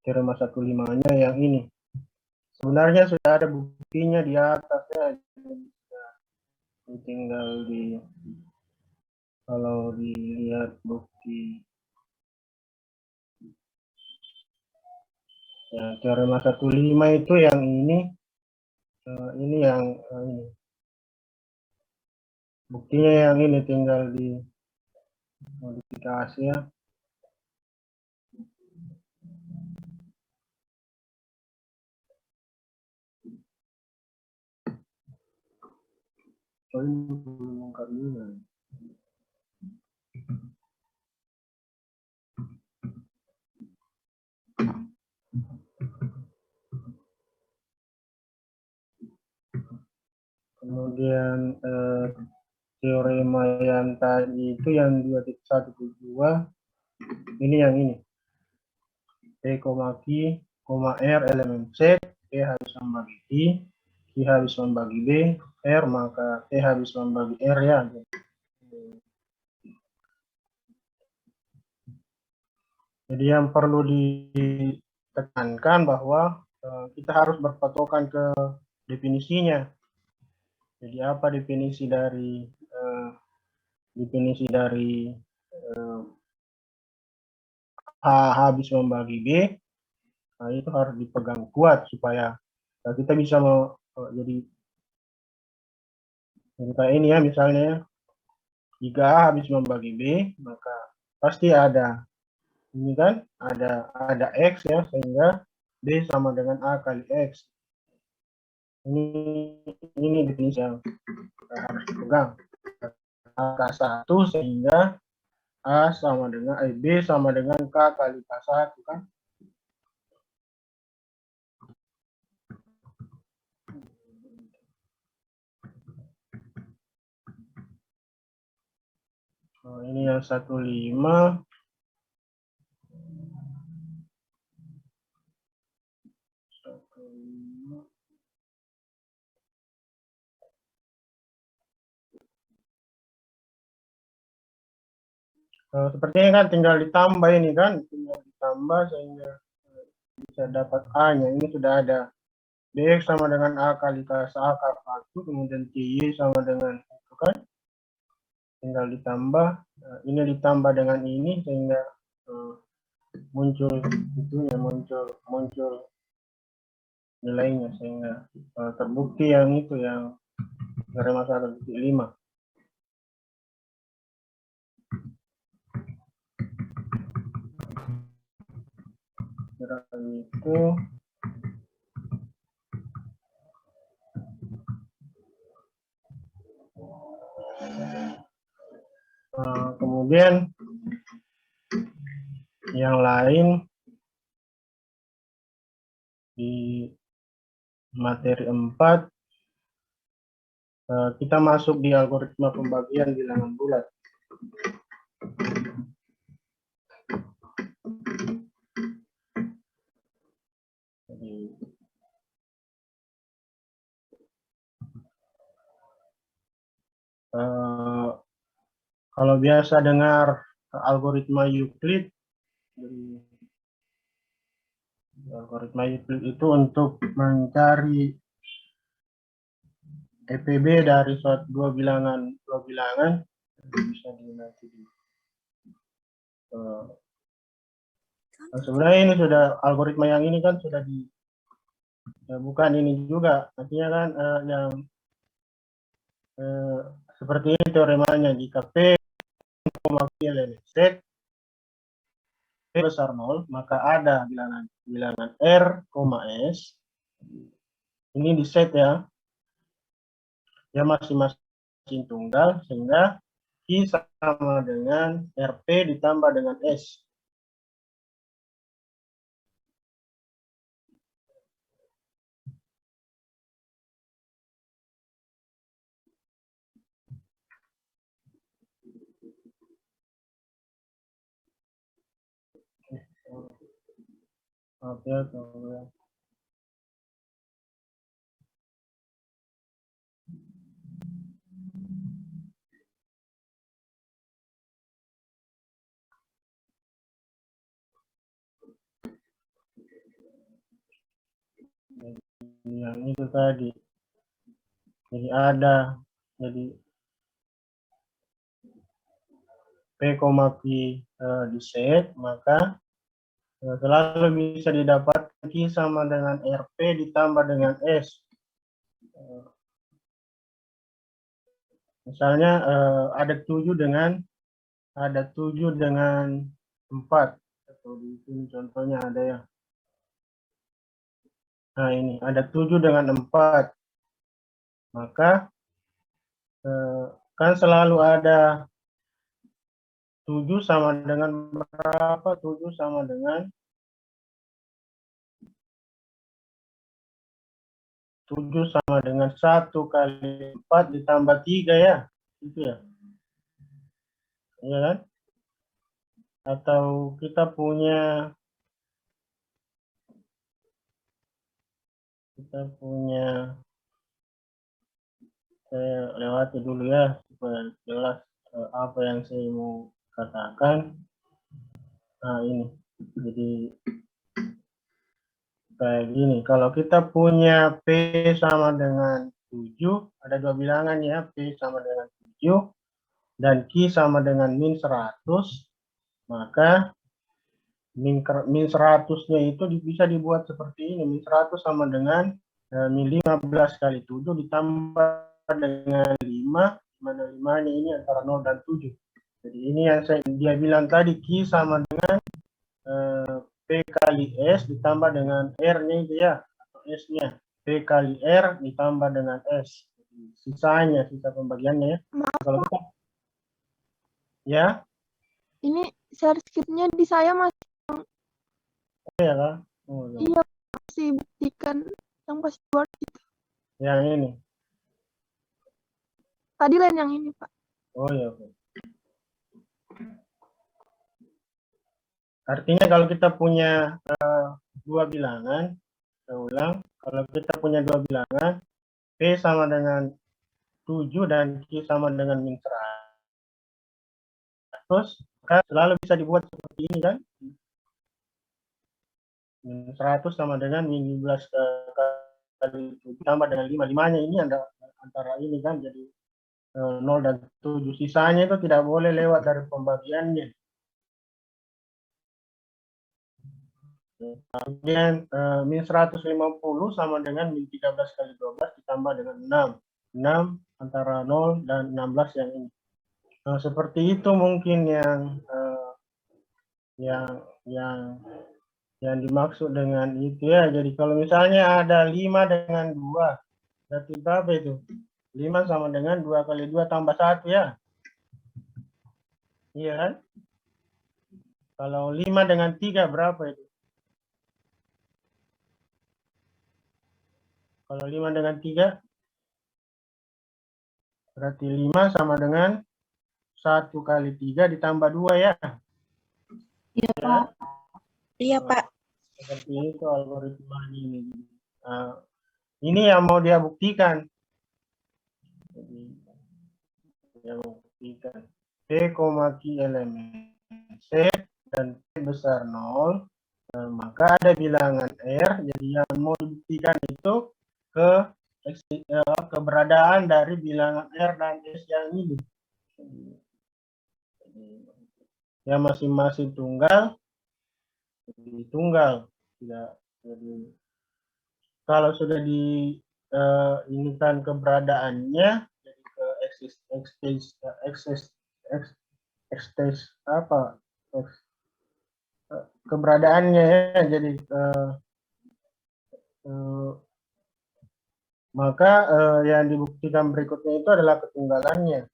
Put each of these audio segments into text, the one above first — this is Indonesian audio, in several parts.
teorema 1,5-nya yang ini. Sebenarnya sudah ada buktinya di atas ya. Tinggal kalau dilihat bukti ya, teorema 1,5 itu yang ini yang ini. Buktinya yang ini tinggal di modifikasi ya. Oh, ini belum lengkap juga. Kemudian teorema yang tadi itu yang 2.172 ini yang ini. P, Q, R elemen Z, P habis membagi Q habis membagi B, R maka T habis membagi R ya. Jadi yang perlu ditekankan bahwa kita harus berpatokan ke definisinya. Jadi apa definisi dari H habis membagi B? Nah, itu harus dipegang kuat supaya kita bisa jadi kayak ini ya, misalnya jika A habis membagi B, maka pasti ada ini kan, ada X ya, sehingga B sama dengan A kali X. Ini definisi yang harus dipegang. Angka 1 sehingga A sama dengan B sama dengan K kali K1 kan. Oh, ini yang 1,5. Sepertinya kan tinggal ditambah ini kan, tinggal ditambah sehingga bisa dapat A-nya. Ini sudah ada BX sama dengan A kali K1, kemudian TY sama dengan itu kan. Tinggal ditambah, ini ditambah dengan ini sehingga muncul itunya, muncul nilainya sehingga terbukti yang itu yang teorema 1,5. Itu kemudian yang lain di materi 4 kita masuk di algoritma pembagian bilangan bulat. Jadi, kalau biasa dengar algoritma Euclid, algoritma Euclid itu untuk mencari EPB dari suatu dua bilangan bisa nanti sebenarnya ini sudah algoritma yang ini kan sudah bukan ini juga artinya kan yang seperti ini teoremanya, jika P, Z P besar 0 maka ada bilangan R, S ini di set ya, dia masing-masing tunggal sehingga I sama dengan RP ditambah dengan S. Oke, yang itu tadi. Jadi ada, jadi P, Q di set, maka selalu bisa didapat Q sama dengan RP ditambah dengan S. Misalnya ada 7 dengan 4. Atau di sini contohnya ada ya. Nah ini ada 7 dengan 4. Maka kan selalu ada 7 sama dengan berapa? 7 sama dengan 1 kali 4 ditambah 3 ya. Itu ya. Iya kan? Atau kita punya saya lewati dulu ya supaya jelas apa yang saya mau katakan. Nah ini jadi kayak gini, kalau kita punya P sama dengan 7, ada 2 bilangan ya, P sama dengan 7 dan Q sama dengan min 100, maka min 100-nya itu bisa dibuat seperti ini. Min 100 sama dengan min 15 kali 7 ditambah dengan 5, mana 5-nya ini antara 0 dan 7. Jadi ini yang dia bilang tadi, Q sama dengan P kali S ditambah dengan R-nya itu ya, atau S-nya. P kali R ditambah dengan S. Sisanya, sisa pembagiannya ya. Maaf, kalau kita ya. Ini share script-nya di saya masih. Ya kan? Oh, iya, masih buktikan yang pas Word itu. Yang ini. Tadi lain yang ini, Pak. Oh ya. Artinya kalau kita punya 2 bilangan, saya ulang, kalau kita punya 2 bilangan, P sama dengan 7 dan Q sama dengan min 100, maka selalu bisa dibuat seperti ini kan? Min 100 sama dengan min 15 kali 7 tambah dengan 5. 5-nya ini antara ini kan, jadi 0 dan 7. Sisanya itu tidak boleh lewat dari pembagiannya. Kemudian min 150 sama dengan min 13 kali 12 ditambah dengan 6. 6 antara 0 dan 16 yang ini. Nah, seperti itu mungkin yang dimaksud dengan itu ya. Jadi kalau misalnya ada 5 dengan 2, berarti berapa itu? 5 sama dengan 2 kali 2 tambah 1 ya. Iya kan? Kalau 5 dengan 3 berapa itu? Kalau 5 dengan 3, berarti 5 sama dengan 1 kali 3 ditambah 2 ya. Iya, Pak. Iya, Pak. Seperti itu algoritma ini. Nah, ini yang mau dia buktikan. Jadi, dia mau buktikan. P, Q elemen C dan P besar 0. Maka ada bilangan R. Jadi yang mau dibuktikan itu keberadaan dari bilangan R dan S yang ini. Yang masing-masing tunggal, tidak. Jadi kalau sudah ini kan keberadaannya, jadi keberadaannya ya, jadi maka yang dibuktikan berikutnya itu adalah ketunggalannya.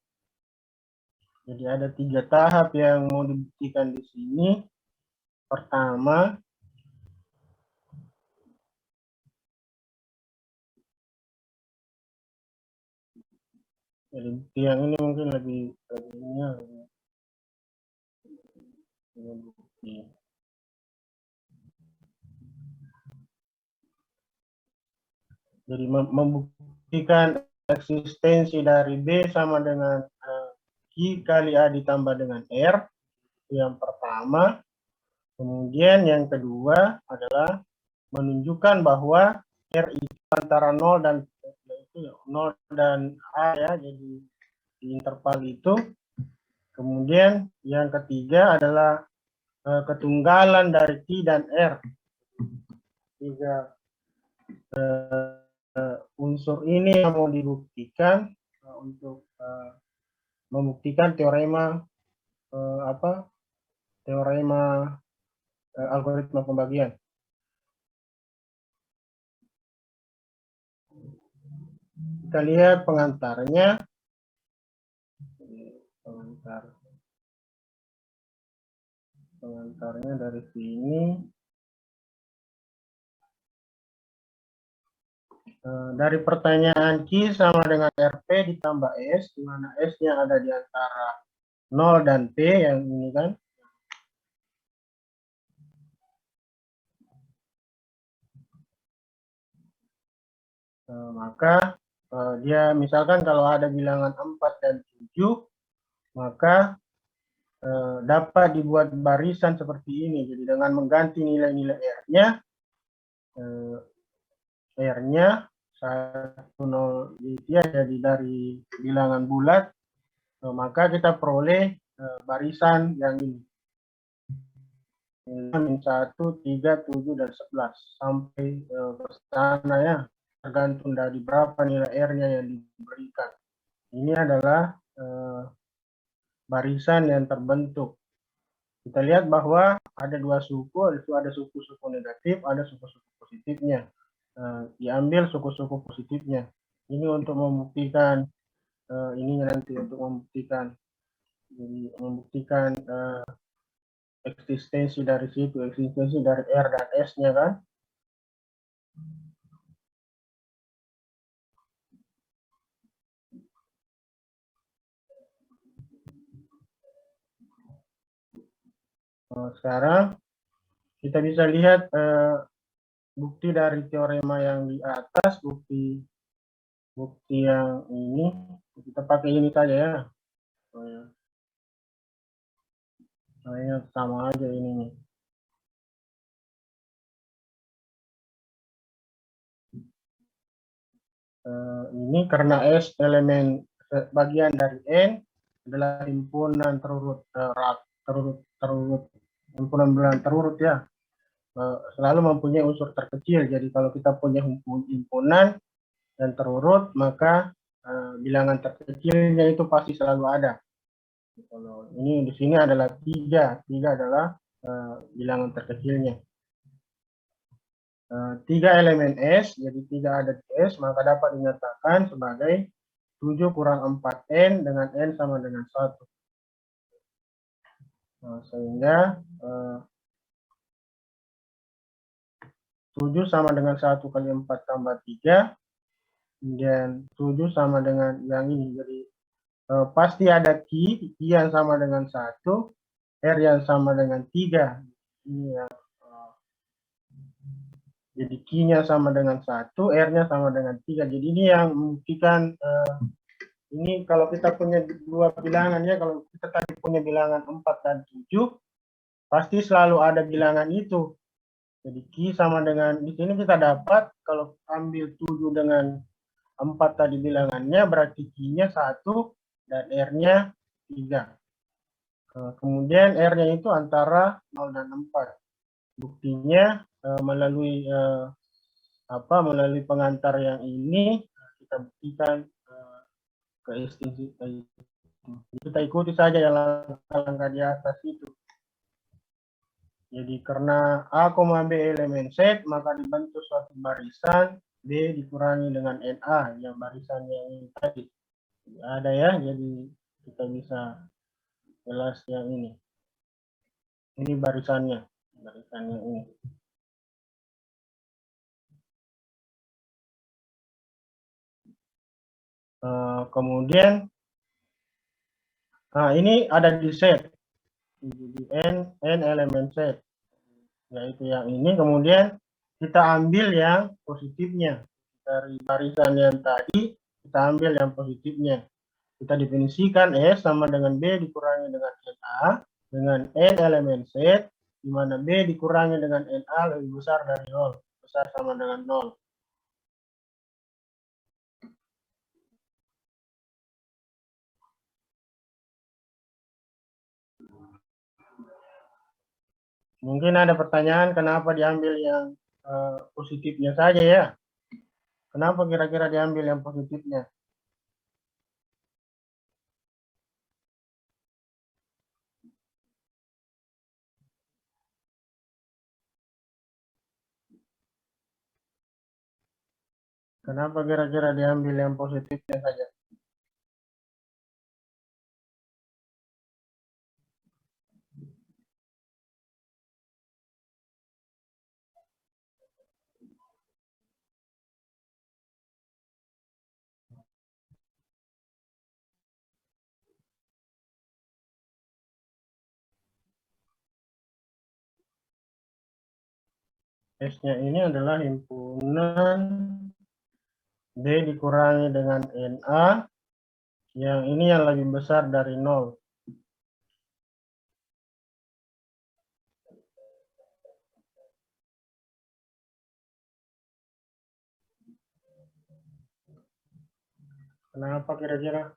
Jadi ada 3 tahap yang mau dibuktikan di sini. Pertama, jadi bukti yang ini mungkin lebih bukti. Jadi membuktikan eksistensi dari B sama dengan Q kali A ditambah dengan R, itu yang pertama. Kemudian yang kedua adalah menunjukkan bahwa R itu antara 0 dan 0 dan A ya, jadi di interval itu. Kemudian yang ketiga adalah ketunggalan dari T dan R. Tiga unsur ini yang mau dibuktikan untuk membuktikan teorema teorema algoritma pembagian. Kita lihat pengantarnya. Pengantarnya dari sini. Dari pertanyaan Q sama dengan RP ditambah S, di mana S-nya ada di antara 0 dan P, yang ini kan. Maka dia misalkan kalau ada bilangan 4 dan 7, maka dapat dibuat barisan seperti ini. Jadi dengan mengganti nilai-nilai R-nya 1, 0 ya, jadi dari bilangan bulat, maka kita peroleh barisan yang ini. 1, 3, 7, dan 11 sampai ke sana ya, tergantung dari berapa nilai R-nya yang diberikan. Ini adalah barisan yang terbentuk. Kita lihat bahwa ada dua suku, ada suku-suku negatif, ada suku-suku positifnya. Diambil suku-suku positifnya. Ini untuk membuktikan ininya nanti, untuk membuktikan, jadi membuktikan eksistensi dari situ, eksistensi dari R dan S-nya kan. Sekarang kita bisa lihat bukti dari teorema yang di atas, bukti yang ini. Kita pakai ini saja ya. Ini sama aja ini. Ini karena S elemen bagian dari N adalah himpunan terurut, himpunan bilangan terurut ya, selalu mempunyai unsur terkecil. Jadi kalau kita punya himpunan dan terurut, maka bilangan terkecilnya itu pasti selalu ada. Kalau ini di sini adalah 3 adalah bilangan terkecilnya. 3 elemen S, jadi 3 ada di S, maka dapat dinyatakan sebagai 7 kurang 4N dengan N sama dengan 1. Sehingga 7 sama dengan 1 kali 4 tambah 3, kemudian 7 sama dengan yang ini. Jadi pasti ada Q yang sama dengan 1, R yang sama dengan 3. Ini yang jadi Q-nya sama dengan 1, R-nya sama dengan 3. Jadi ini yang membuktikan, ini kalau kita punya dua bilangan ya, kalau kita tadi punya bilangan 4 dan 7, pasti selalu ada bilangan itu. Jadi Q sama dengan, di sini kita dapat, kalau ambil 7 dengan 4 tadi bilangannya, berarti Q-nya 1 dan R-nya 3. Kemudian R-nya itu antara 0 dan 4. Buktinya melalui pengantar yang ini kita buktikan keeksistensi. Kita ikuti saja yang langkah-langkah di atas itu. Jadi karena A, B elemen set, maka dibentuk suatu barisan B dikurangi dengan NA, yang barisan yang ini tadi. Jadi ada ya, jadi kita bisa jelas yang ini. Ini barisannya ini. Kemudian ini ada di set, di n elemen set, yaitu yang ini. Kemudian kita ambil yang positifnya dari barisan yang tadi, kita ambil yang positifnya. Kita definisikan S sama dengan B dikurangi dengan NA dengan n elemen set, di mana B dikurangi dengan NA lebih besar dari 0, besar sama dengan 0. Mungkin ada pertanyaan kenapa diambil yang positifnya saja ya? Kenapa kira-kira diambil yang positifnya? Kenapa kira-kira diambil yang positifnya saja? S-nya ini adalah himpunan B dikurangi dengan NA, yang ini yang lebih besar dari 0. Kenapa kira-kira?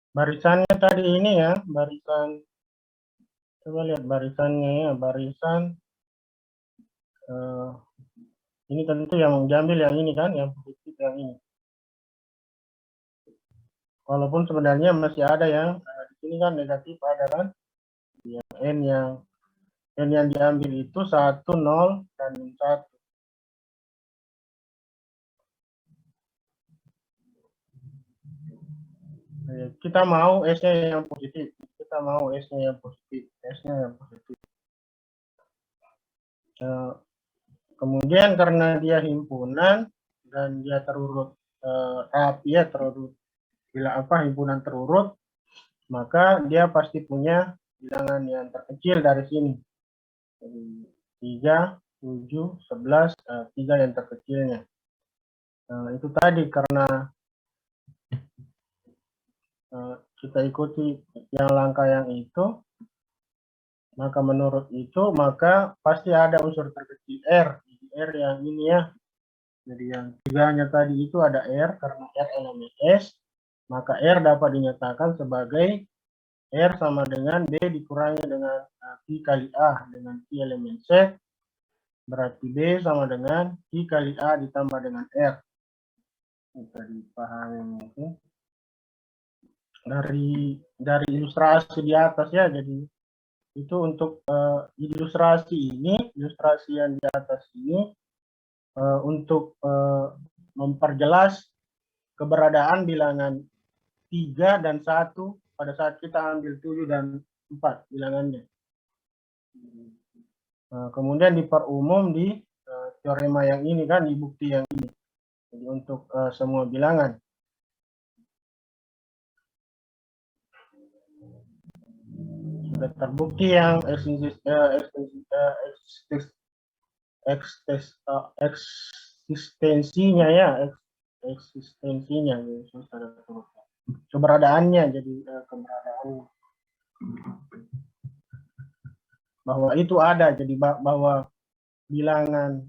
Barisannya tadi ini ya, barisan, coba lihat barisannya ya, barisan ini tentu yang diambil yang ini kan, yang positif yang ini. Walaupun sebenarnya masih ada yang di sini kan negatif ada kan, yang N yang diambil itu 1, 0, dan 1. Kita mau S-nya yang positif. Kita mau S-nya yang positif. S-nya yang positif. Kemudian karena dia himpunan dan dia terurut rapi ya, terurut bila himpunan terurut, maka dia pasti punya bilangan yang terkecil dari sini. Jadi 3, 7, 11, 3 yang terkecilnya. Itu tadi karena kita ikuti yang langkah yang itu, maka menurut itu maka pasti ada unsur terkecil R. Jadi R yang ini ya. Jadi yang tiganya tadi itu ada R karena R elemen S, maka R dapat dinyatakan sebagai R sama dengan B dikurangi dengan Q kali A dengan Q elemen Z, berarti B sama dengan Q kali A ditambah dengan R. Bisa dipahami mungkin dari ilustrasi di atas ya. Jadi itu untuk ilustrasi yang di atas ini untuk memperjelas keberadaan bilangan 3 dan 1 pada saat kita ambil 7 dan 4 bilangannya. Kemudian diperumum di teorema yang ini kan, di bukti yang ini. Jadi untuk semua bilangan. Sudah terbukti yang eksistensinya ya, eksistensinya keberadaannya, jadi keberadaannya bahwa itu ada, jadi bahwa bilangan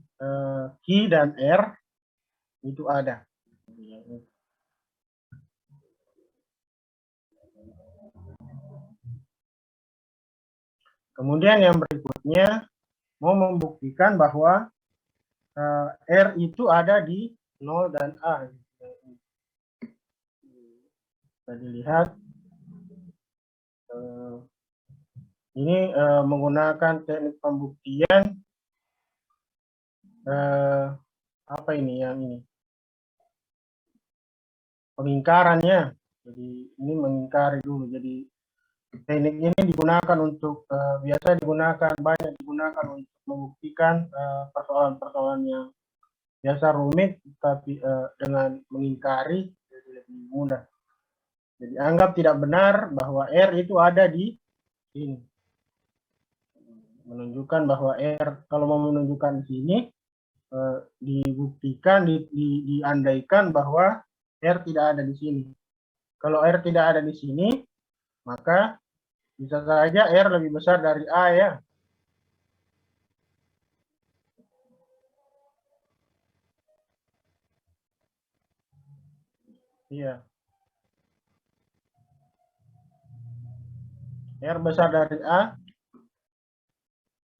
Q dan R itu ada. Kemudian yang berikutnya mau membuktikan bahwa R itu ada di 0 dan A. Bisa dilihat ini menggunakan teknik pembuktian apa ini yang ini pengingkarannya. Jadi ini mengingkari dulu. Jadi teknik ini digunakan untuk banyak digunakan untuk membuktikan persoalan-persoalan yang biasa rumit, tapi dengan mengingkari jadi lebih mudah. Jadi anggap tidak benar bahwa R itu ada di sini. Menunjukkan bahwa R, kalau mau menunjukkan di sini, dibuktikan, diandaikan bahwa R tidak ada di sini. Kalau R tidak ada di sini, maka bisa saja R lebih besar dari A ya. Iya. R besar dari A.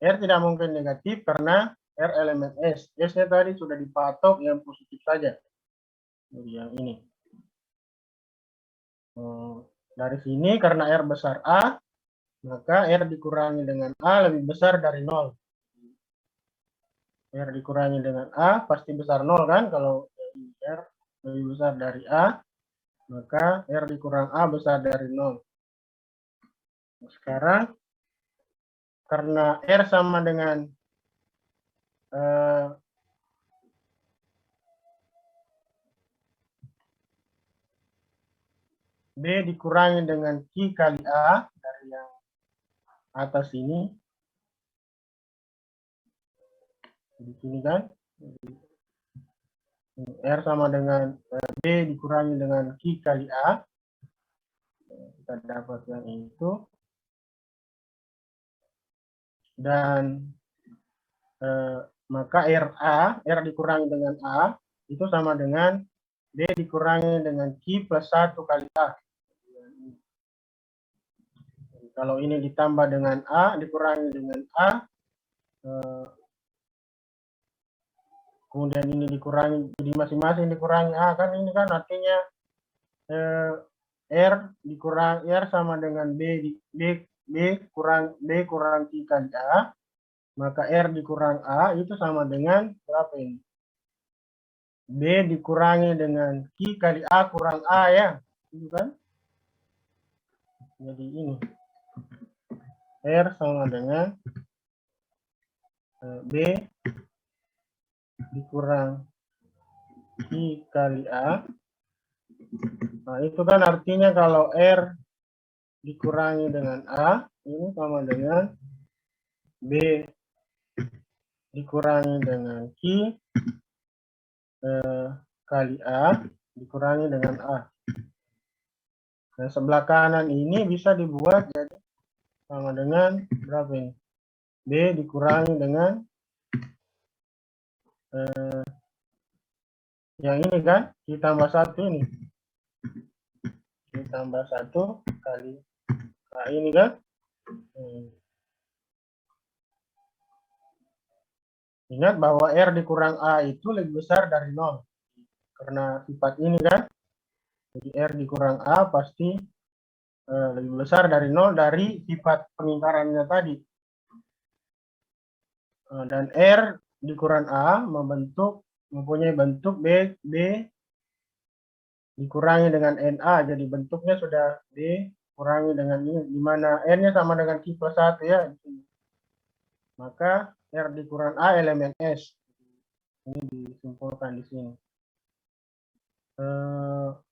R tidak mungkin negatif karena R elemen S. S-nya tadi sudah dipatok yang positif saja. Jadi yang ini. Dari sini karena R besar A, maka R dikurangi dengan A lebih besar dari 0. R dikurangi dengan A pasti besar 0 kan? Kalau R lebih besar dari A, maka R dikurang A besar dari 0. Sekarang karena R sama dengan B dikurangi dengan Q kali A dari yang atas ini. Di sini kan. R sama dengan B dikurangi dengan Q kali A. Kita dapat yang itu. Dan maka R dikurangi dengan A itu sama dengan B dikurangi dengan Q plus 1 kali A. Kalau ini ditambah dengan A dikurangi dengan A, kemudian ini dikurangi, jadi masing-masing dikurangi A, kan ini kan artinya R dikurang R sama dengan B kurang Q kali A, maka R dikurang A itu sama dengan berapa ini? B dikurangi dengan Q kali A kurang A ya, itu kan? Jadi ini R sama dengan B dikurang Q kali A. Nah, itu kan artinya kalau R dikurangi dengan A, ini sama dengan B dikurangi dengan Q kali A dikurangi dengan A. Nah, sebelah kanan ini bisa dibuat jadi sama dengan berapa ini? B dikurangi dengan yang ini kan, ditambah 1 ini. Ditambah 1 kali A ini kan. Ingat bahwa R dikurang A itu lebih besar dari 0. Karena sifat ini kan. Jadi R dikurang A pasti lebih besar dari 0 dari sifat pengingkarannya tadi. Dan R dikurang A mempunyai bentuk B dikurangi dengan NA. Jadi bentuknya sudah B kurangi dengan ini, di mana N-nya sama dengan Q plus 1 ya. Maka R dikurang A elemen S. Ini disimpulkan di sini.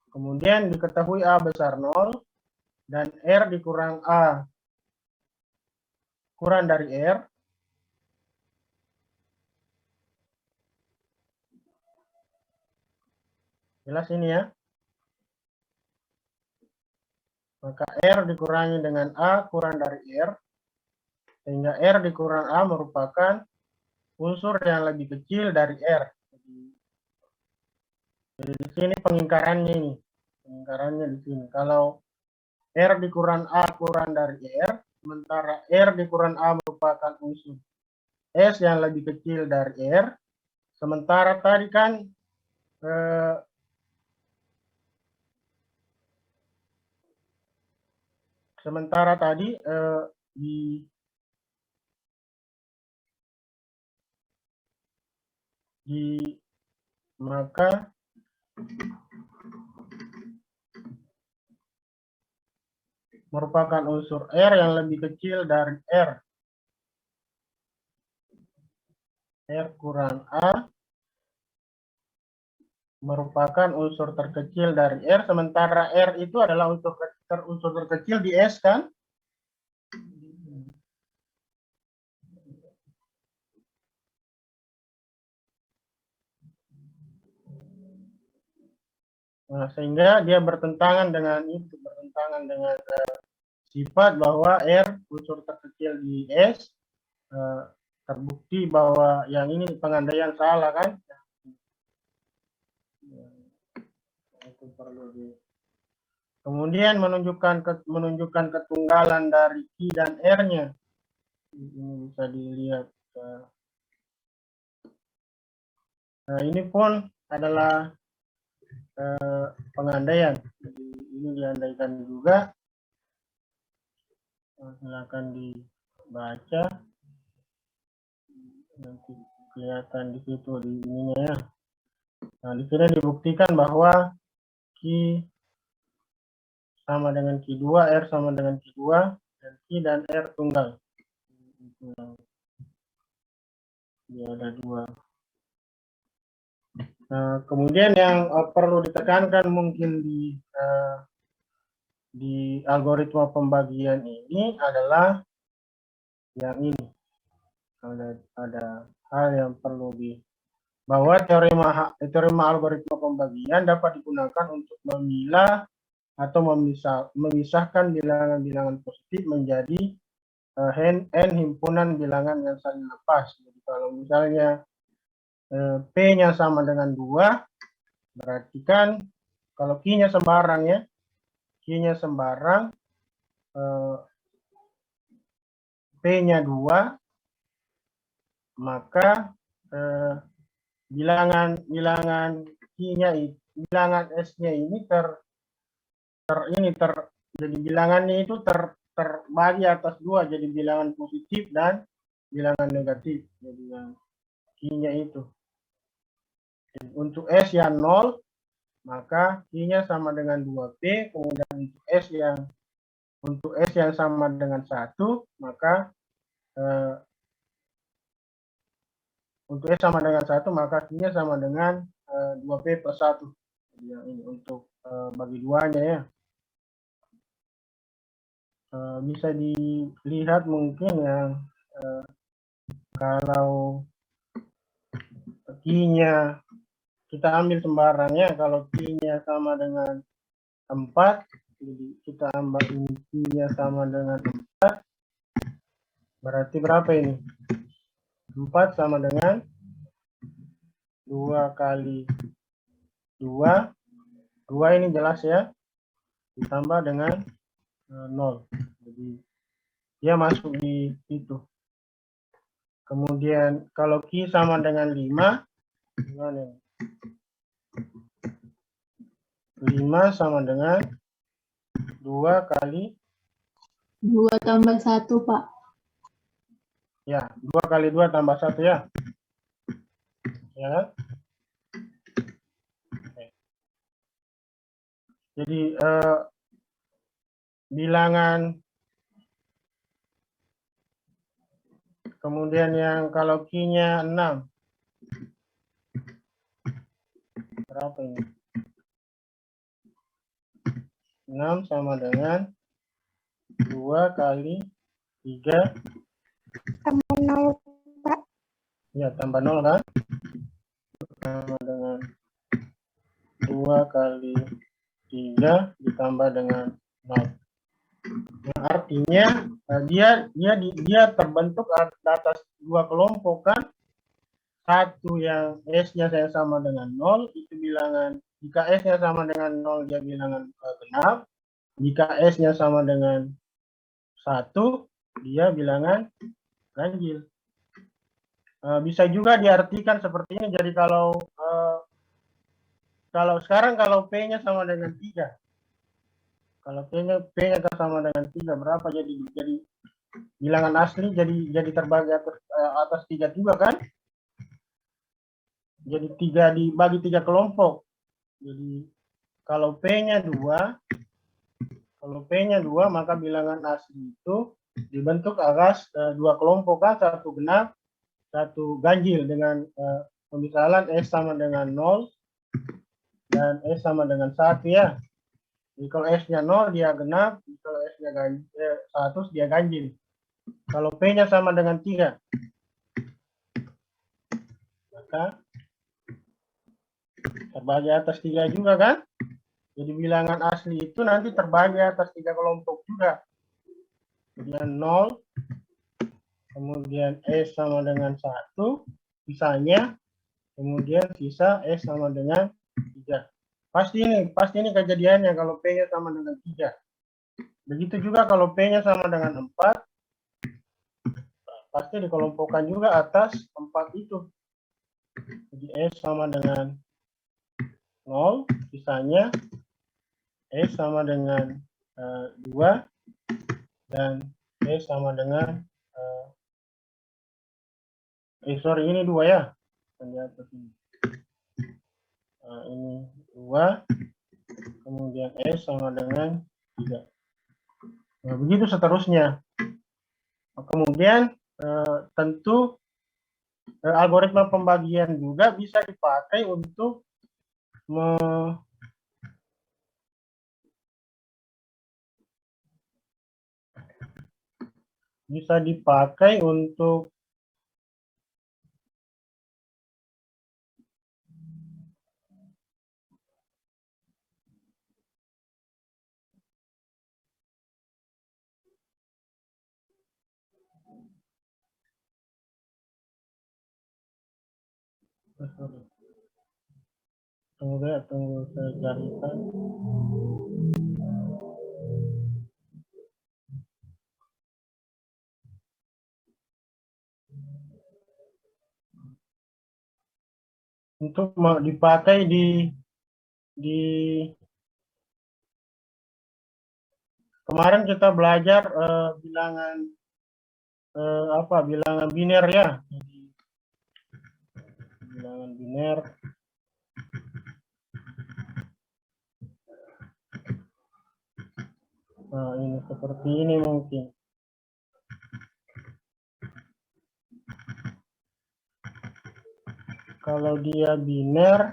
Kemudian diketahui A besar 0 dan R dikurang A kurang dari R. Jelas ini ya. Maka R dikurangi dengan A kurang dari R. Sehingga R dikurang A merupakan unsur yang lebih kecil dari R. Jadi di sini pengingkarannya ini. Pengingkarannya di sini. Kalau R dikurang A kurang dari R, sementara R dikurang A merupakan unsur S yang lebih kecil dari R. Sementara tadi kan maka merupakan unsur R yang lebih kecil dari R. R kurang A merupakan unsur terkecil dari R, sementara R itu adalah unsur terkecil di S kan? Nah, sehingga dia bertentangan dengan itu, bertentangan dengan sifat bahwa R unsur terkecil di S, terbukti bahwa yang ini pengandaian salah kan? Itu perlu di. Kemudian menunjukkan ketunggalan dari Q dan R-nya. Ini bisa dilihat. Nah, ini pun adalah pengandaian. Jadi ini diandaikan juga. Silakan dibaca. Nanti kelihatan di situ di ininya ya. Nah, di sini dibuktikan bahwa Q sama dengan Q2, R sama dengan Q2, dan Q dan R tunggal. Dia ada dua. Nah, kemudian yang perlu ditekankan mungkin di algoritma pembagian ini adalah yang ini. Ada hal yang perlu bahwa teorema algoritma pembagian dapat digunakan untuk memilah atau memisahkan bilangan-bilangan positif menjadi n himpunan bilangan yang saling lepas. Jadi kalau misalnya P-nya sama dengan 2, berarti kan kalau Q-nya sembarang ya, Q-nya sembarang, P-nya 2, maka bilangan Q-nya, bilangan S-nya ini jadi bilangannya itu terbagi atas 2, jadi bilangan positif dan bilangan negatif. Jadi yang Q-nya itu. Jadi untuk S yang 0, maka Q-nya sama dengan 2P, kemudian untuk S yang sama dengan 1, maka untuk S sama dengan 1, maka Q-nya sama dengan 2P plus 1. Jadi yang ini untuk bagi duanya ya. Bisa dilihat mungkin yang kalau Q-nya kita ambil sembarangnya, kalau Q-nya sama dengan 4, jadi kita ambil ini Q-nya sama dengan 4, berarti berapa ini? 4 sama dengan 2 kali 2, 2 ini jelas ya, ditambah dengan 0. Jadi dia masuk di situ. Kemudian kalau Q sama dengan 5, gimana? 5 sama dengan 2 kali 2 tambah 1, Pak. ya, 2 kali 2 tambah 1 ya. Ya kan? Oke. Jadi bilangan, kemudian yang kalau Q-nya 6, berapa ini? 6 sama dengan 2 kali 3. Tambah 0, Pak. Ya, tambah 0 kan? Sama dengan 2 kali 3 ditambah dengan 0. Yang artinya dia terbentuk atas 2 kelompok kan? Satu yang S-nya saya sama dengan 0, itu bilangan, jika S-nya sama dengan 0, dia bilangan genap. Jika S-nya sama dengan 1, dia bilangan ganjil. Bisa juga diartikan seperti ini. Jadi kalau sekarang kalau P-nya sama dengan 3, kalau P-nya sama dengan 3, berapa jadi bilangan asli jadi terbagi atas 3 juga kan? Jadi 3 dibagi 3 kelompok. Jadi kalau P-nya 2, maka bilangan asli itu dibentuk atas 2 kelompok kan, 1 genap, 1 ganjil dengan pemisalan S sama dengan 0 dan S sama dengan 1 ya. Jadi kalau S-nya 0 dia genap, kalau S-nya 1 dia ganjil. Kalau P-nya sama dengan 3, maka terbagi atas 3 juga kan? Jadi bilangan asli itu nanti terbagi atas 3 kelompok juga. Kemudian 0, kemudian S sama dengan 1, sisanya, kemudian sisa S sama dengan 3. Pasti ini kejadiannya kalau P-nya sama dengan 3. Begitu juga kalau P-nya sama dengan 4, pasti dikelompokkan juga atas 4 itu. Jadi S sama dengan 0, sisanya S sama dengan 2, dan S sama dengan sorry, ini 2 ya. Ini 2, kemudian S sama dengan 3. Nah, begitu seterusnya. Kemudian tentu algoritma pembagian juga bisa dipakai untuk tunggu saya carikan. Untuk dipakai di kemarin kita belajar bilangan bilangan biner ya. Jadi, bilangan biner. Nah, ini seperti ini mungkin. Kalau dia biner,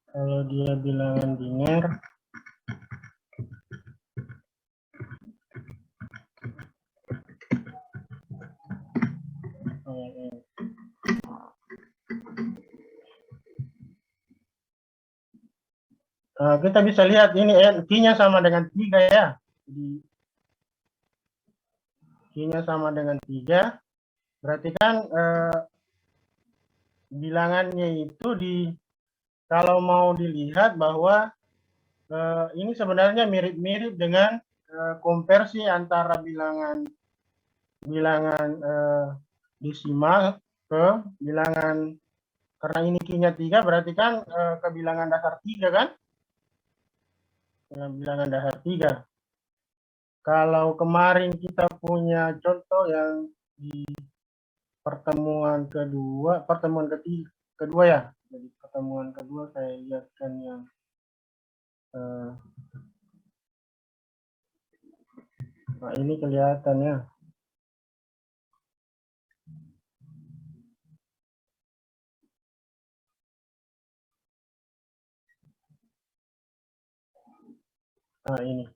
kalau dia bilangan biner, kita bisa lihat ini Q-nya sama dengan 3 ya. Jadi Q-nya sama dengan 3, berarti kan bilangannya itu kalau mau dilihat bahwa ini sebenarnya mirip-mirip dengan konversi antara bilangan desimal ke bilangan, karena ini Q-nya 3 berarti kan ke bilangan dasar 3 kan? Bilangan dasar 3. Kalau kemarin kita punya contoh yang di pertemuan kedua ya. Jadi pertemuan kedua saya lihatkan yang nah ini kelihatannya. Nah ini.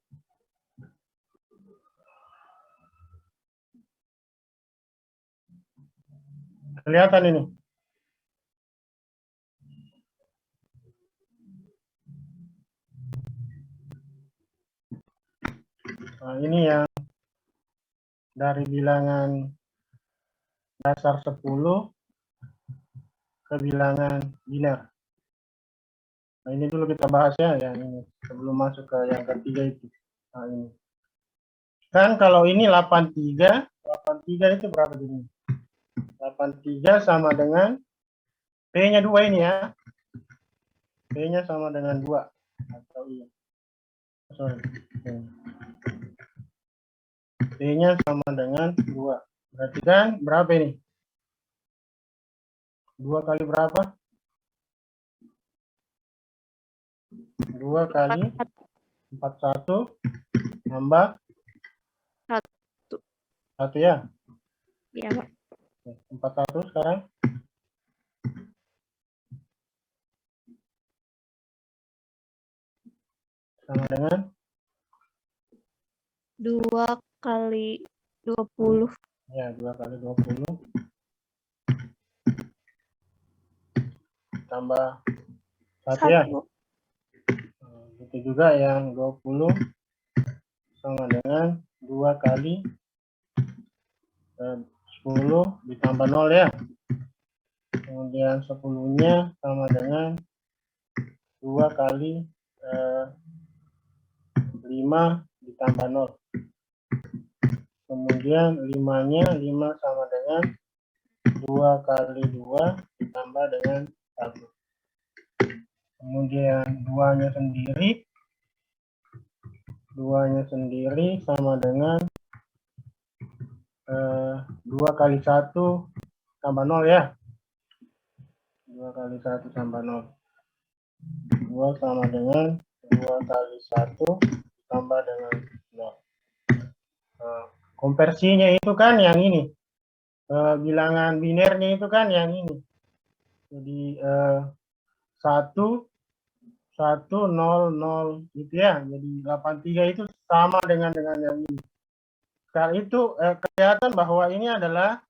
Kelihatan ini. Nah, ini yang dari bilangan dasar 10 ke bilangan biner. Nah, ini dulu kita bahas ya, yang ini sebelum masuk ke yang ketiga itu. Nah, ini. Kan kalau ini 83 itu berapa ini? 83 sama dengan P-nya 2 ini ya. P-nya sama dengan 2. Atau iya. Sorry. P-nya sama dengan 2. Berarti kan berapa ini? 2 kali berapa? 2 kali 41 tambah 1 ya. Iya, Pak. 41 sekarang. Sama dengan 2 kali 20. ya 2 kali 20 tambah 1 ya. Itu juga yang 20 sama dengan 2 kali 10 ditambah 0 ya. Kemudian 10-nya sama dengan 2 kali 5 ditambah 0. Kemudian 5-nya 5 sama dengan 2 kali 2 ditambah dengan 1. Kemudian 2-nya sendiri sama dengan 2 kali 1 tambah 0 ya. 2 kali 1 tambah 0. 2 sama dengan 2 kali 1 tambah dengan 0. Konversinya itu kan yang ini. Bilangan binernya itu kan yang ini. Jadi 1, 1, 0, 0 gitu ya. Jadi 83 itu sama dengan yang ini. Sekarang itu kelihatan bahwa ini adalah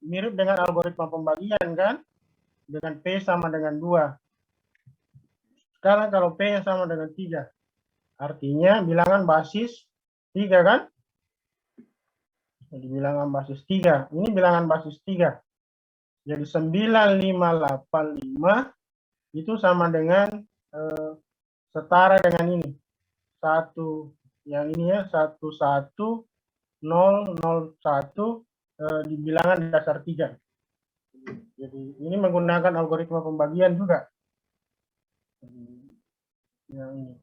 mirip dengan algoritma pembagian kan. Dengan P sama dengan 2. Sekarang kalau P yang sama dengan 3. Artinya bilangan basis 3 kan. Jadi bilangan basis 3. Ini bilangan basis 3. Jadi 9585 itu sama dengan setara dengan ini. 1 yang ini ya 11001 di bilangan dasar 3. Jadi ini menggunakan algoritma pembagian juga. Yang ini.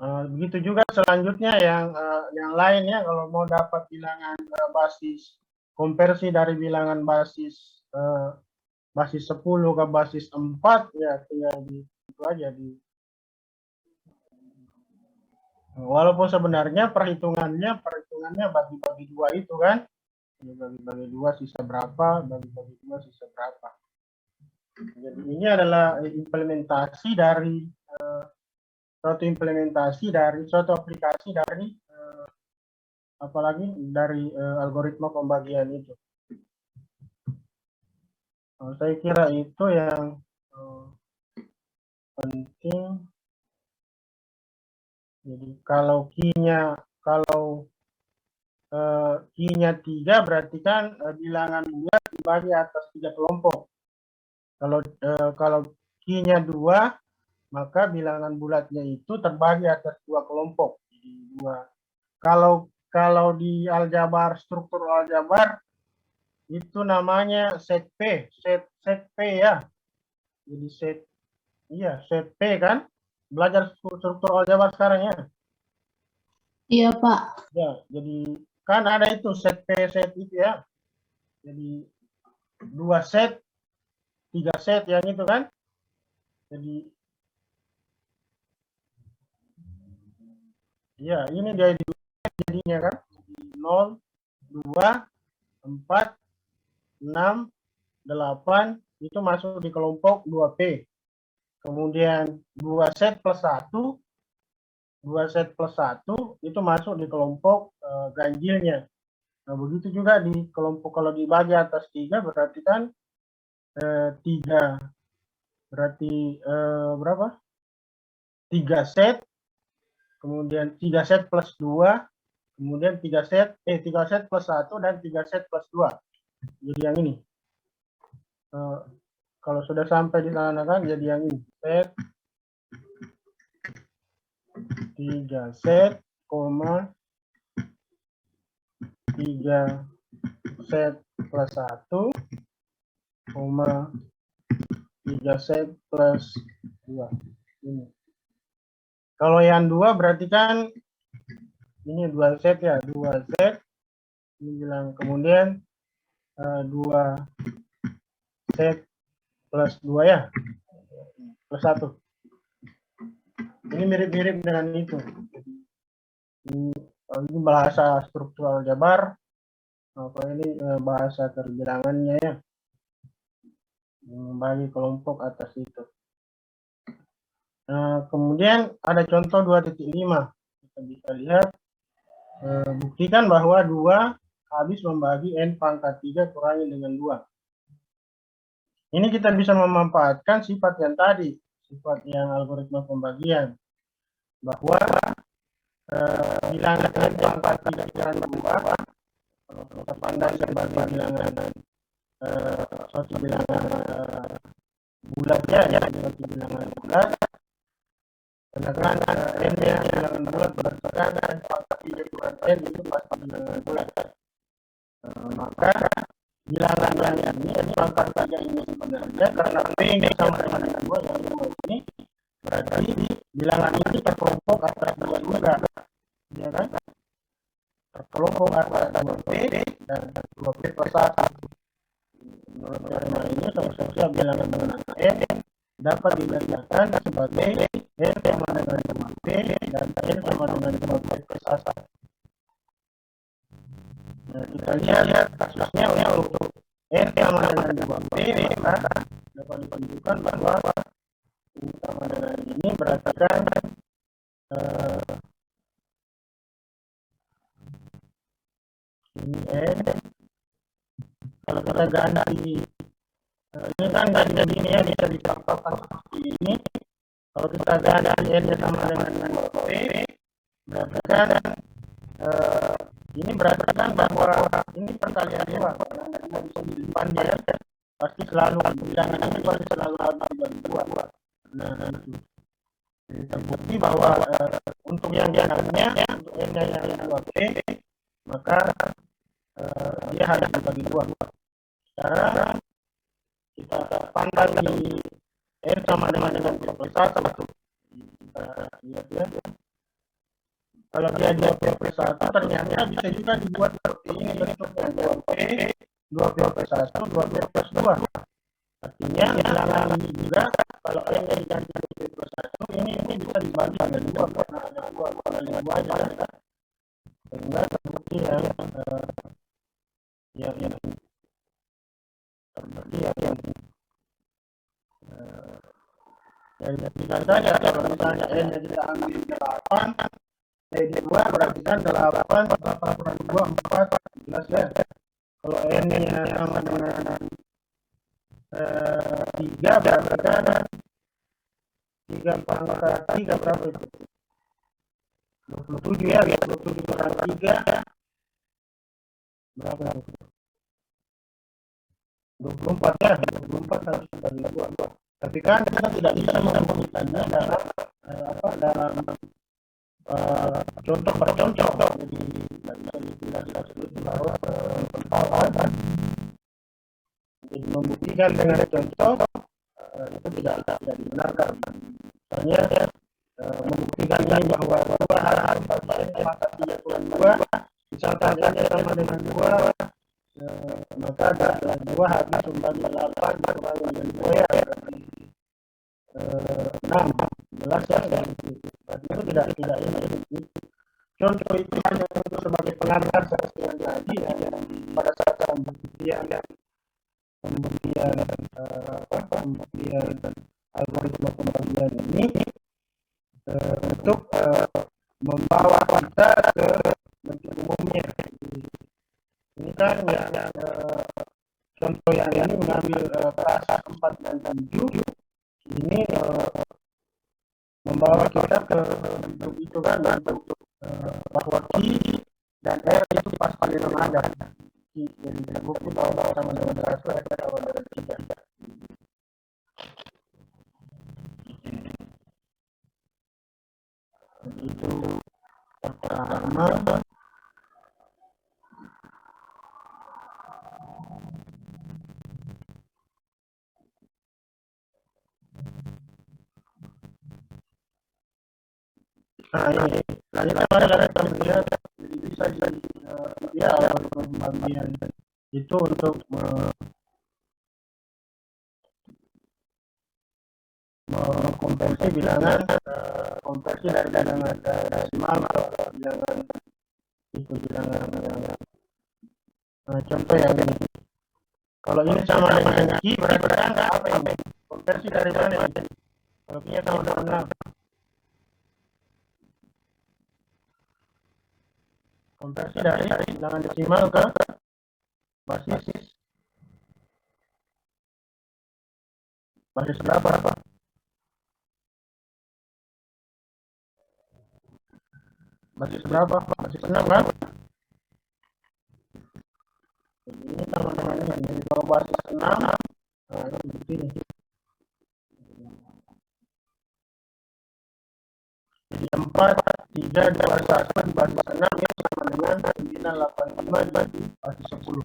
Begitu juga selanjutnya yang lain ya, kalau mau dapat bilangan basis konversi dari bilangan basis 10 ke basis 4 ya tinggal itu aja walaupun sebenarnya perhitungannya bagi-bagi 2 itu kan. Bagi-bagi 2 sisa berapa, bagi-bagi 2 sisa berapa. Jadi ini adalah implementasi dari suatu aplikasi dari apalagi dari algoritma pembagian itu. Saya kira itu yang penting. Jadi kalau key-nya 3 berarti kan bilangan bulat dibagi atas 3 kelompok. Kalau key-nya 2 maka bilangan bulatnya itu terbagi atas 2 kelompok. Jadi 2. Kalau di aljabar, struktur aljabar itu namanya set P ya. Jadi set P kan. Belajar struktur aljabar sekarang ya. Iya, Pak. Ya, jadi kan ada itu set P set itu ya. Jadi 2 set, 3 set yang itu kan. Jadi ya, ini dia jadinya kan 0, 2, 4, 6, 8 itu masuk di kelompok 2P. Kemudian 2 set plus 1 itu masuk di kelompok ganjilnya. Nah, begitu juga di kelompok kalau dibagi atas 3 berarti kan 3 berarti berapa? 3 set. Kemudian 3 set plus 2, kemudian 3 set plus 1 dan 3 set plus 2. Jadi yang ini. Kalau sudah sampai di sana kan jadi yang ini. Set 3 set, 3 set plus 1, 3 set plus 2. Ini. Kalau yang 2 berarti kan ini 2 set ya, 2 set. Ini bilang kemudian 2 set plus 2 ya. plus 1. Ini mirip-mirip dengan itu. Ini bahasa struktural Jabar. Ini bahasa terbilangannya ya. Membagi kelompok atas itu. Kemudian ada contoh 2.5. Kita bisa lihat, buktikan bahwa 2 habis membagi n pangkat 3 kurangi dengan 2. Ini kita bisa memanfaatkan sifat yang tadi, sifat yang algoritma pembagian, bahwa bilangan n pangkat 3 kurangi 2, kalau kita pandang sebagai bilangan suatu bilangan bulat ya, suatu bilangan bulat, sedangkan n nya bilangan bulat berdasarkan n pangkat 3 kurang n itu pasti bilangan bulat. Maka bilangan yang ini n pangkat 3 ini sebenarnya karena p ini sama dengan 2 yang ini, berarti bilangan ini terkelompok atas 2 juga, ya kan? Terkelompok atas 2p dan 2p plus 1. Menurut teorema ini seharusnya bilangan dengan n dapat dibacakan sebagai n sama dengan 2p dan n sama dengan 2p plus 1. Nah, kita lihat kasusnya untuk n sama dengan 2p, maka dapat ditunjukkan bahwa n sama dengan ini berarti kan ini n. Kalau kita ganti ini kan ganti ini ya, bisa dicontohkan seperti ini. Kalau kita ganti n sama dengan 2p, berarti kan ini berarti kan bahwa ini perkalian 2, karena kita bisa di depannya pasti selalu bilangan ini pasti selalu harus dibagi 2. Nah, itu terbukti bahwa untuk yang gantinya, untuk n yang 2p, maka dia harus dibagi 2. Sekarang kita pandang di n sama dengan 2 plus 1. Kita lihat ya. Kalau dia 2p plus 1 ternyata bisa juga dibuat seperti ini bentuknya 2p plus 1, 2p plus 2. Artinya bilangan ini juga kalau n nya diganti 2p plus 1, ini bisa dibagi dengan 2 karena ada 2 kali 2 aja kan. Sehingga terbukti yang terbukti yang dibuktikan saja. Kalau misalnya n nya kita ambil 8, di 2 berarti kan 8 kurang 2, 4, jelas ya. Kalau n nya sama dengan 3 berarti kan 3 pangkat 3 berapa itu? 27 ya, 27 kurang 3 berapa itu? 24 ya, 24 harus dibagi 2. Tapi kan kita tidak bisa menemukannya dalam contoh per contoh, jadi tidak bisa dijelaskan seperti bahwa jadi membuktikan dengan contoh itu tidak dibenarkan. Misalnya membuktikan ini bahwa 2 harus dibagi maka 3 kurang 2, misalkan n sama dengan 2, maka ada 2 habis membagi 8 kurang dengan 2 ya, berarti 6. Jelas ya, berarti itu tidak ini. Contoh itu hanya untuk sebagai pengantar seperti yang tadi ya, pada saat pembuktian algoritma pembagian ini untuk membawa kita ke bentuk umumnya. Ini kan ya, contoh yang ini mengambil kelas 4 dan 7, ini membawa kita ke bentuk itu kan, bentuk bahwa Q dan R itu pasti remaja. Jadi terbukti bahwa sama dengan 1 sama dengan 3. Itu pertama. Nah ini, lanjut pada kemudian bisa ya pembagian itu untuk mengkonversi bilangan, konversi dari bilangan desimal ke bilangan itu bilangan contoh yang ini. Kalau ini sama dengan Q, berarti angka apa ini? Konversi dari mana ini? Kalau Q sama dengan 6. Konversi dari bilangan desimal ke basis berapa? Basis berapa? Basis 6 kan? Ini sama dengan ini. Kalau basis 6, nah ini begini. Jadi 4, 3, 2, 1 di basis 6 ini sama dengan 9, 8, 5 di basis 10.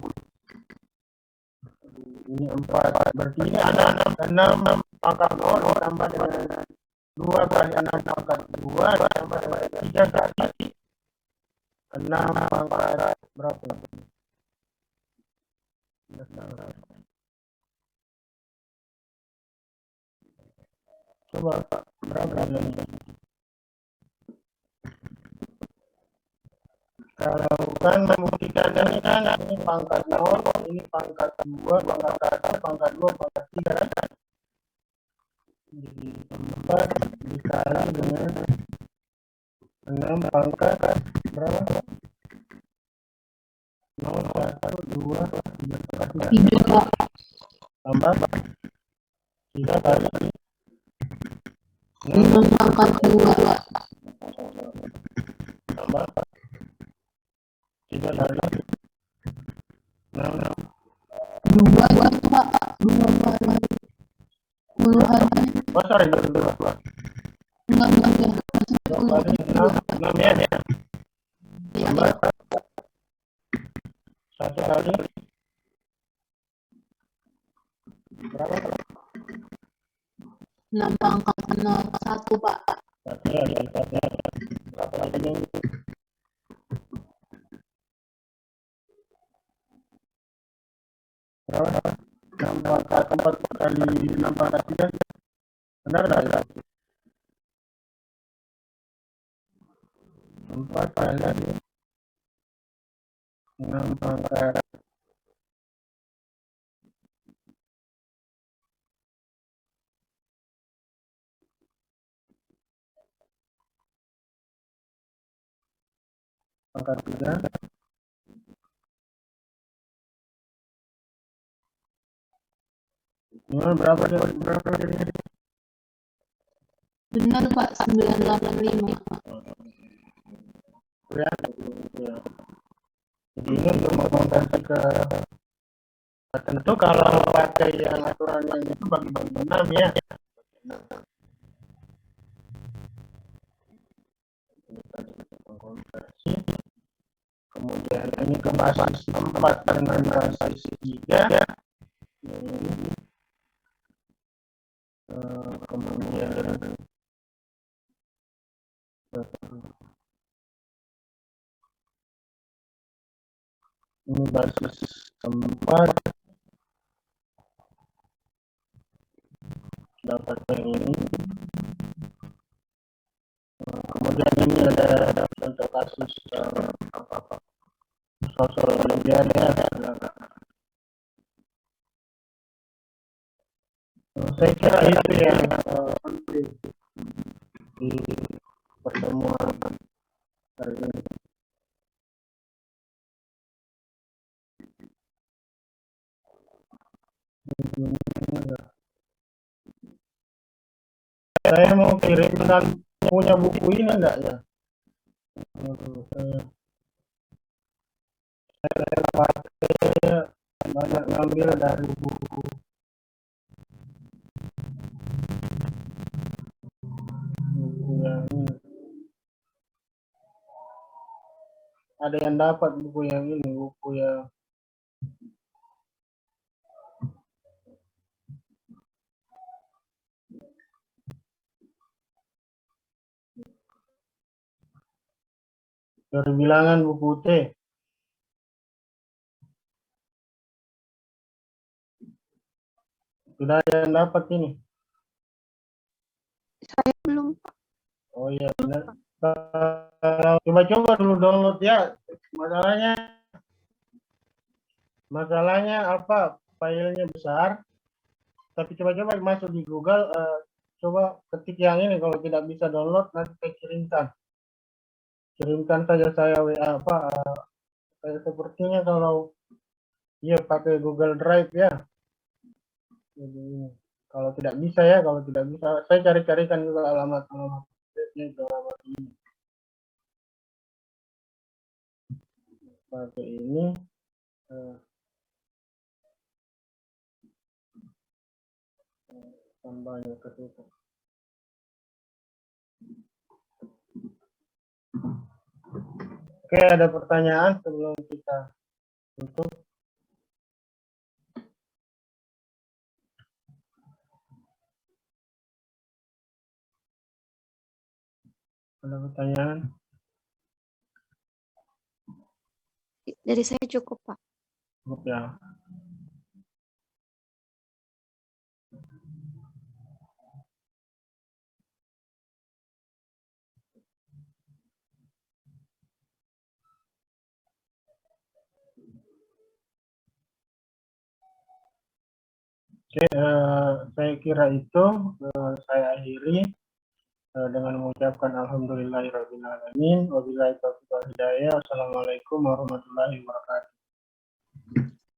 Ini 4, berarti ini ada 6 pangkat 0 ditambah dengan 2 kali 6 pangkat 2 ditambah dengan 3 kali 6 pangkat berapa? Coba berapa ini? Kalau kan membuktikan ini kan ini pangkat 0, ini pangkat 2, pangkat 1, pangkat 2, pangkat 3 kan? Jadi 4 dikali dengan 6 pangkat berapa? 0, 1, 2, 3 pangkat 3. 3, Pak. Tambah 3 kali 5 pangkat 2. tambah 3 kali 6. 2 itu, Pak. 2 kali puluhan. Oh sorry, 2. Enggak. 2 kali 6 ya. Tambah 1 kali berapa? 6 pangkat 1, Pak. 1 ya, 1 ya. Berapa lagi ini? Berapa? 6 pangkat 4 kali 6 pangkat 3. Benar nggak ya? 4 kali 6 pangkat 3. Ini berapa jadinya? Benar, Pak. 985. Ya. Jadi ini untuk mengkonversi ke tentu kalau pakai yang aturan yang itu bagi-bagi 6 ya. Konversi. Kemudian ini ke basis 4 dengan basis 3. Kemudian ini basis 4 dapat yang ini. Kemudian ini ada contoh kasus sosial olimpiade ya. Saya kira itu yang penting di pertemuan hari ini. Saya mau kirimkan punya buku ini enggak ya? Saya pakai banyak ngambil dari buku yang ini. Ada yang dapat buku yang ini, buku yang dari bilangan buku T. Sudah ada yang dapat ini. Benar. Kalau coba-coba dulu download ya. Masalahnya apa? Filenya besar. Tapi coba-coba masuk di Google, coba ketik yang ini. Kalau tidak bisa download, nanti saya kirimkan. Kirimkan saja saya WA apa? Saya sepertinya kalau iya pakai Google Drive ya. Jadi, kalau tidak bisa, saya cari-carikan juga alamat-alamat itu alamat ini. Pakai ini. Tambahnya ketutup. Oke, ada pertanyaan sebelum kita tutup? Ada pertanyaan? Dari saya cukup, Pak. Cukup ya. Oke, saya kira itu saya akhiri dengan mengucapkan alhamdulillahirabbil alamin wabillahi taufiq wal hidayah. Wassalamualaikum warahmatullahi wabarakatuh.